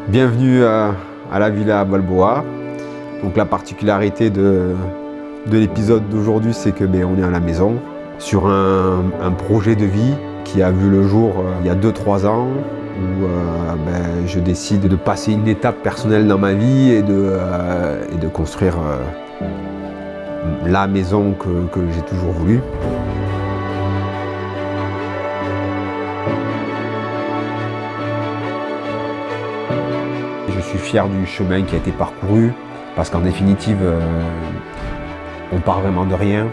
Bienvenue à la Villa Balboa. Donc la particularité de l'épisode d'aujourd'hui, c'est que on est à la maison sur un projet de vie qui a vu le jour il y a 2-3 ans où je décide de passer une étape personnelle dans ma vie et de construire la maison que j'ai toujours voulu. Je suis fier du chemin qui a été parcouru parce qu'en définitive, on part vraiment de rien.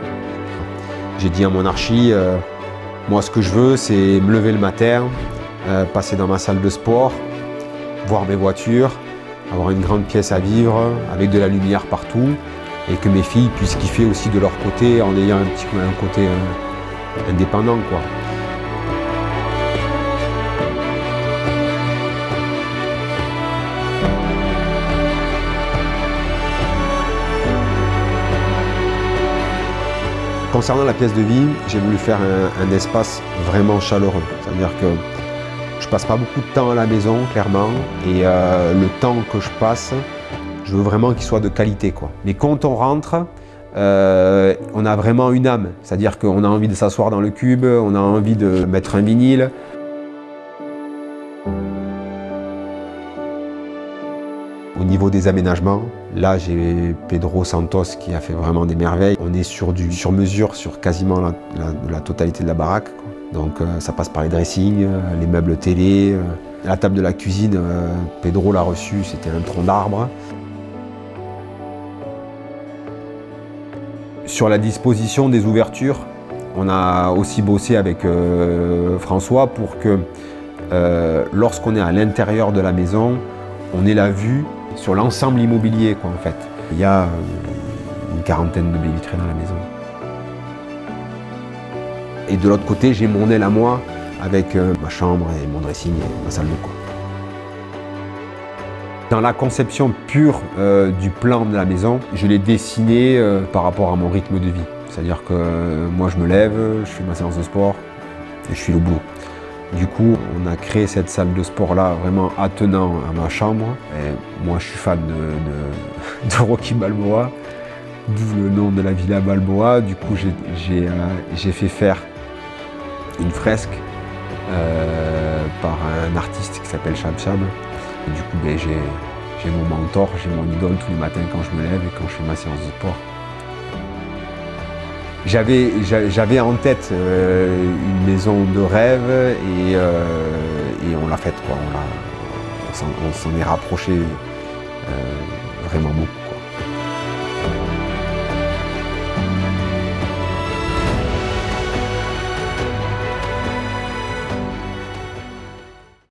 J'ai dit à mon archi, moi ce que je veux c'est me lever le matin, passer dans ma salle de sport, voir mes voitures, avoir une grande pièce à vivre avec de la lumière partout et que mes filles puissent kiffer aussi de leur côté en ayant un côté indépendant, quoi. Concernant la pièce de vie, j'ai voulu faire un espace vraiment chaleureux. C'est-à-dire que je passe pas beaucoup de temps à la maison, clairement, et le temps que je passe, je veux vraiment qu'il soit de qualité, quoi. Mais quand on rentre, on a vraiment une âme. C'est-à-dire qu'on a envie de s'asseoir dans le cube, on a envie de mettre un vinyle. Au niveau des aménagements, là j'ai Pedro Santos qui a fait vraiment des merveilles. On est sur du sur-mesure sur quasiment la totalité de la baraque, quoi. Donc ça passe par les dressings, les meubles télé. La table de la cuisine, Pedro l'a reçue, c'était un tronc d'arbre. Sur la disposition des ouvertures, on a aussi bossé avec François pour que lorsqu'on est à l'intérieur de la maison, on ait la vue sur l'ensemble immobilier, quoi, en fait. Il y a une quarantaine de baies vitrées dans la maison. Et de l'autre côté, j'ai mon aile à moi avec ma chambre et mon dressing et ma salle de cours. Dans la conception pure du plan de la maison, je l'ai dessiné par rapport à mon rythme de vie. C'est-à-dire que moi, je me lève, je fais ma séance de sport et je suis au boulot. Du coup, on a créé cette salle de sport-là vraiment attenant à ma chambre. Et moi, je suis fan de Rocky Balboa, d'où le nom de la Villa Balboa. Du coup, j'ai fait faire une fresque par un artiste qui s'appelle Cham Cham. Du coup, j'ai mon mentor, j'ai mon idole tous les matins quand je me lève et quand je fais ma séance de sport. J'avais en tête une maison de rêve et on l'a faite, quoi. On s'en est rapproché vraiment beaucoup.